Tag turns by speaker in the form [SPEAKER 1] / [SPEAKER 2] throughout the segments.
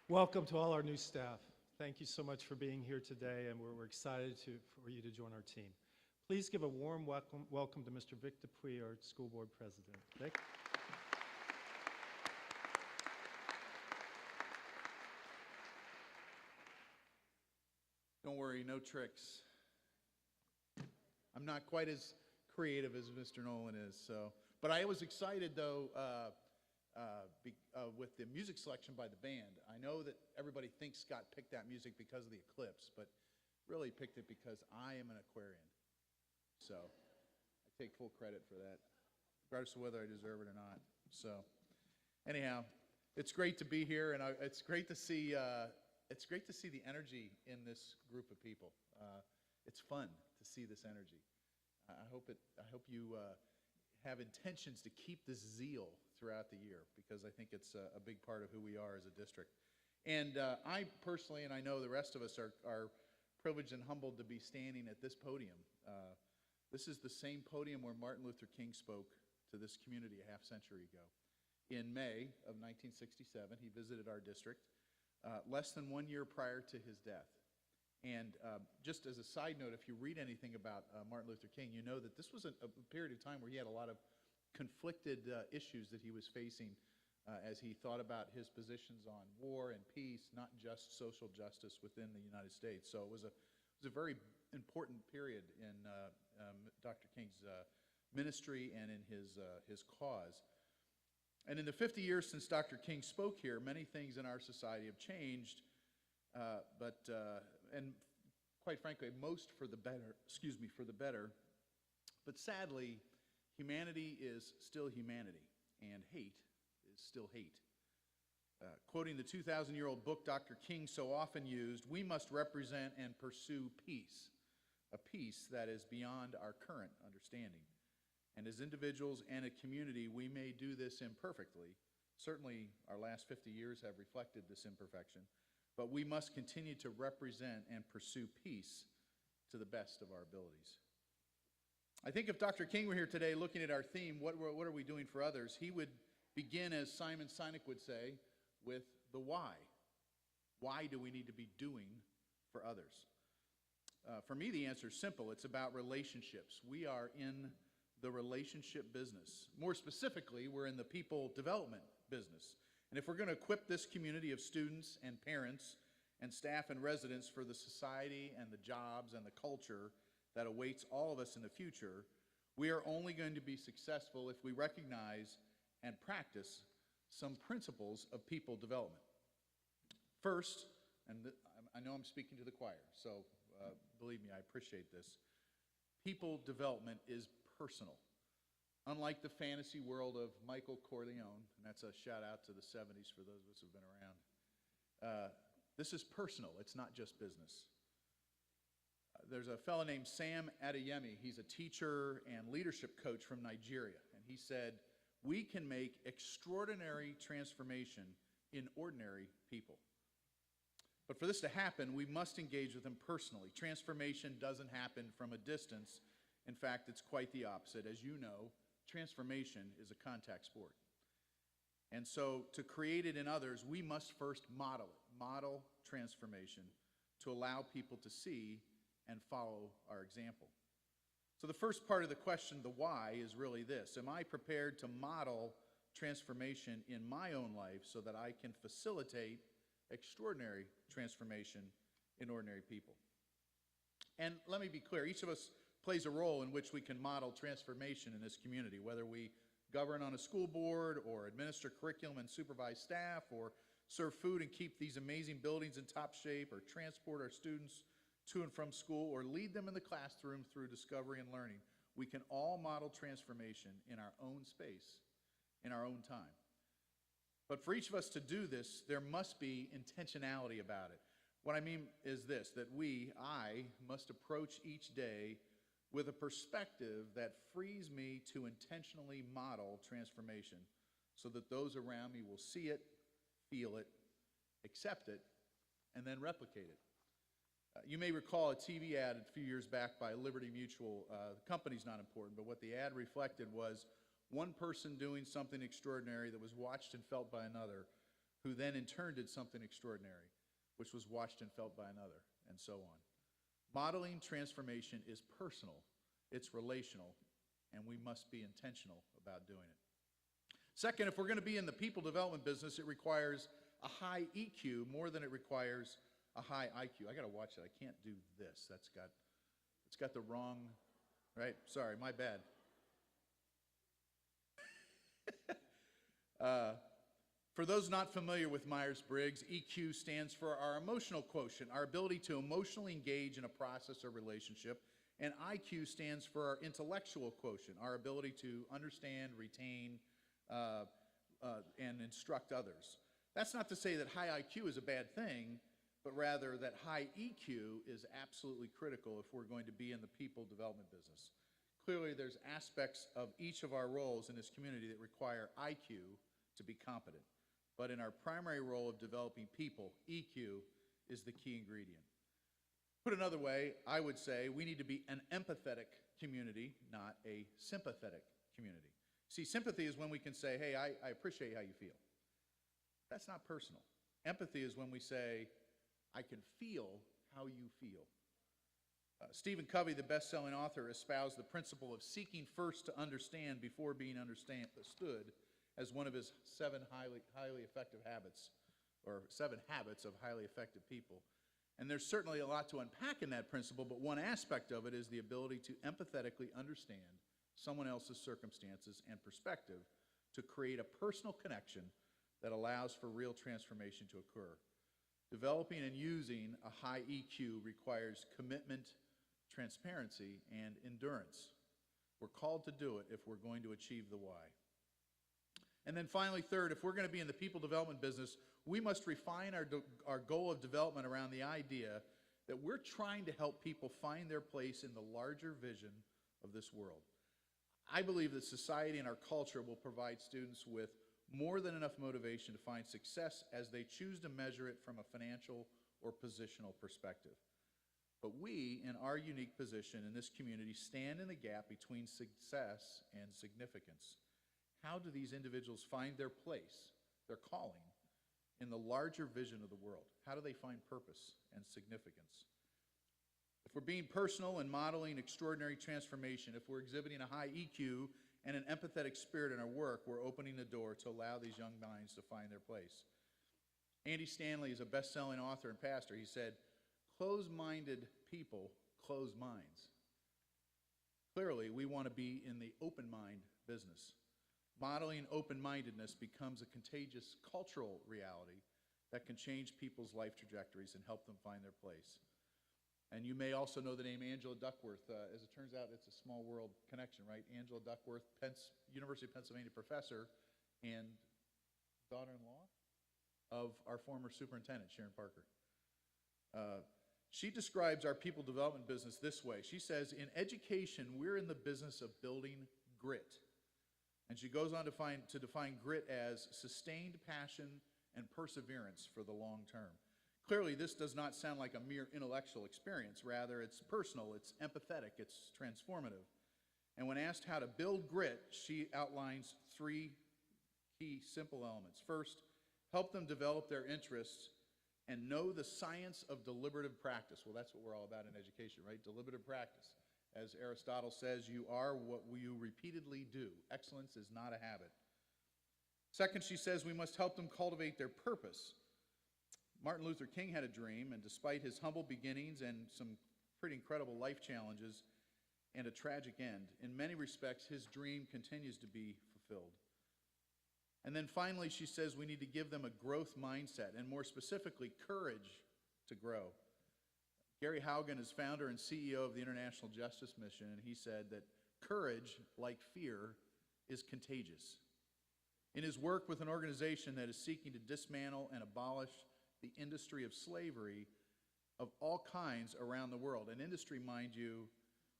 [SPEAKER 1] Welcome to all our new staff. Thank you so much for being here today, and we're excited for you to join our team. Please give a warm welcome to Mr. Vic Dupuis, our school board president. Vic?
[SPEAKER 2] Don't worry, no tricks. I'm not quite as creative as Mr. Nolan is, but I was excited though with the music selection by the band. I know that everybody thinks Scott picked that music because of the eclipse, but really picked it because I am an Aquarian. So I take full credit for that, regardless of whether I deserve it or not. So anyhow, it's great to be here, and it's great to see the energy in this group of people. It's fun to see this energy. I hope you have intentions to keep this zeal throughout the year, because I think it's a big part of who we are as a district. And I personally, and I know the rest of us are privileged and humbled to be standing at this podium. This is the same podium where Martin Luther King spoke to this community a half century ago. In May of 1967, he visited our district, less than 1 year prior to his death. And just as a side note, if you read anything about Martin Luther King, you know that this was a period of time where he had a lot of conflicted issues that he was facing as he thought about his positions on war and peace, not just social justice within the United States. So it was a very important period in Dr. King's ministry and in his cause. And in the 50 years since Dr. King spoke here, many things in our society have changed, and quite frankly, most for the better, for the better. But sadly, humanity is still humanity, and hate is still hate. Quoting the 2,000-year-old book Dr. King so often used, we must represent and pursue peace, a peace that is beyond our current understanding. And as individuals and a community, we may do this imperfectly. Certainly, our last 50 years have reflected this imperfection. But we must continue to represent and pursue peace to the best of our abilities. I think if Dr. King were here today looking at our theme, what are we doing for others, he would begin, as Simon Sinek would say, with the why. Why do we need to be doing for others? For me, the answer is simple. It's about relationships. We are in the relationship business. More specifically, we're in the people development business. And if we're going to equip this community of students and parents and staff and residents for the society and the jobs and the culture that awaits all of us in the future, we are only going to be successful if we recognize and practice some principles of people development. First, and I know I'm speaking to the choir, so believe me, I appreciate this. People development is personal. Unlike the fantasy world of Michael Corleone, and that's a shout out to the 70s for those of us who have been around, this is personal. It's not just business. There's a fellow named Sam Adeyemi. He's a teacher and leadership coach from Nigeria, and he said, we can make extraordinary transformation in ordinary people. But for this to happen, we must engage with them personally. Transformation doesn't happen from a distance. In fact, it's quite the opposite. As you know, transformation is a contact sport. And so to create it in others, we must first model it, model transformation to allow people to see and follow our example. So the first part of the question, the why, is really this. Am I prepared to model transformation in my own life so that I can facilitate extraordinary transformation in ordinary people? And let me be clear, each of us plays a role in which we can model transformation in this community, whether we govern on a school board or administer curriculum and supervise staff or serve food and keep these amazing buildings in top shape or transport our students to and from school or lead them in the classroom through discovery and learning. We can all model transformation in our own space, in our own time. But for each of us to do this, there must be intentionality about it. What I mean is this, that I must approach each day with a perspective that frees me to intentionally model transformation so that those around me will see it, feel it, accept it, and then replicate it. You may recall a TV ad a few years back by Liberty Mutual. The company's not important, but what the ad reflected was one person doing something extraordinary that was watched and felt by another who then in turn did something extraordinary, which was watched and felt by another, and so on. Modeling transformation is personal, it's relational, and we must be intentional about doing it. Second, if we're going to be in the people development business, it requires a high EQ more than it requires a high IQ. I got to watch that. I can't do this. It's got the wrong, right? Sorry, my bad. For those not familiar with Myers-Briggs, EQ stands for our emotional quotient, our ability to emotionally engage in a process or relationship, and IQ stands for our intellectual quotient, our ability to understand, retain, and instruct others. That's not to say that high IQ is a bad thing, but rather that high EQ is absolutely critical if we're going to be in the people development business. Clearly, there's aspects of each of our roles in this community that require IQ to be competent. But in our primary role of developing people, EQ is the key ingredient. Put another way, I would say we need to be an empathetic community, not a sympathetic community. See, sympathy is when we can say, hey, I appreciate how you feel. That's not personal. Empathy is when we say, I can feel how you feel. Stephen Covey, the best-selling author, espoused the principle of seeking first to understand before being understood as one of his 7 highly effective habits, or 7 habits of highly effective people. And there's certainly a lot to unpack in that principle, but one aspect of it is the ability to empathetically understand someone else's circumstances and perspective to create a personal connection that allows for real transformation to occur. Developing and using a high EQ requires commitment, transparency, and endurance. We're called to do it if we're going to achieve the why. And then finally, third, if we're going to be in the people development business, we must refine our goal of development around the idea that we're trying to help people find their place in the larger vision of this world. I believe that society and our culture will provide students with more than enough motivation to find success as they choose to measure it from a financial or positional perspective. But we, in our unique position in this community, stand in the gap between success and significance. How do these individuals find their place, their calling, in the larger vision of the world? How do they find purpose and significance? If we're being personal and modeling extraordinary transformation, if we're exhibiting a high EQ and an empathetic spirit in our work, we're opening the door to allow these young minds to find their place. Andy Stanley is a best-selling author and pastor. He said, closed-minded people close minds. Clearly, we want to be in the open mind business. Modeling open-mindedness becomes a contagious cultural reality that can change people's life trajectories and help them find their place. And you may also know the name Angela Duckworth. As it turns out, it's a small world connection, right? Angela Duckworth, University of Pennsylvania professor and daughter-in-law of our former superintendent, Sharon Parker. She describes our people development business this way. She says, in education, we're in the business of building grit. And she goes on to define grit as sustained passion and perseverance for the long term. Clearly, this does not sound like a mere intellectual experience. Rather, it's personal, it's empathetic, it's transformative. And when asked how to build grit, she outlines 3 key simple elements. First, help them develop their interests and know the science of deliberative practice. Well, that's what we're all about in education, right? Deliberative practice. As Aristotle says, you are what you repeatedly do. Excellence is not a habit. Second, she says we must help them cultivate their purpose. Martin Luther King had a dream, and despite his humble beginnings and some pretty incredible life challenges and a tragic end, in many respects, his dream continues to be fulfilled. And then finally, she says we need to give them a growth mindset, and more specifically, courage to grow. Gary Haugen is founder and CEO of the International Justice Mission, and he said that courage, like fear, is contagious. In his work with an organization that is seeking to dismantle and abolish the industry of slavery of all kinds around the world, an industry, mind you,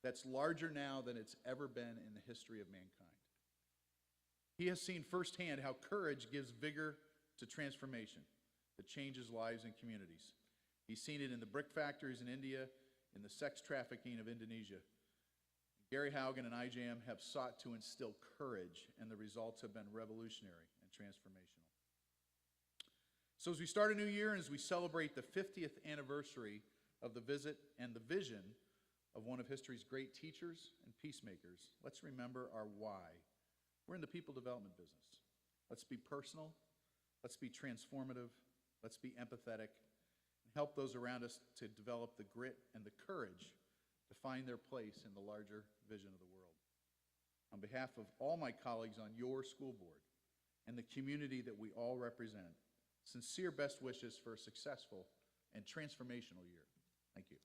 [SPEAKER 2] that's larger now than it's ever been in the history of mankind. He has seen firsthand how courage gives vigor to transformation that changes lives and communities. He's seen it in the brick factories in India, in the sex trafficking of Indonesia. Gary Haugen and IJM have sought to instill courage, and the results have been revolutionary and transformational. So as we start a new year and as we celebrate the 50th anniversary of the visit and the vision of one of history's great teachers and peacemakers, let's remember our why. We're in the people development business. Let's be personal, let's be transformative, let's be empathetic, and help those around us to develop the grit and the courage to find their place in the larger vision of the world. On behalf of all my colleagues on your school board and the community that we all represent, sincere best wishes for a successful and transformational year. Thank you.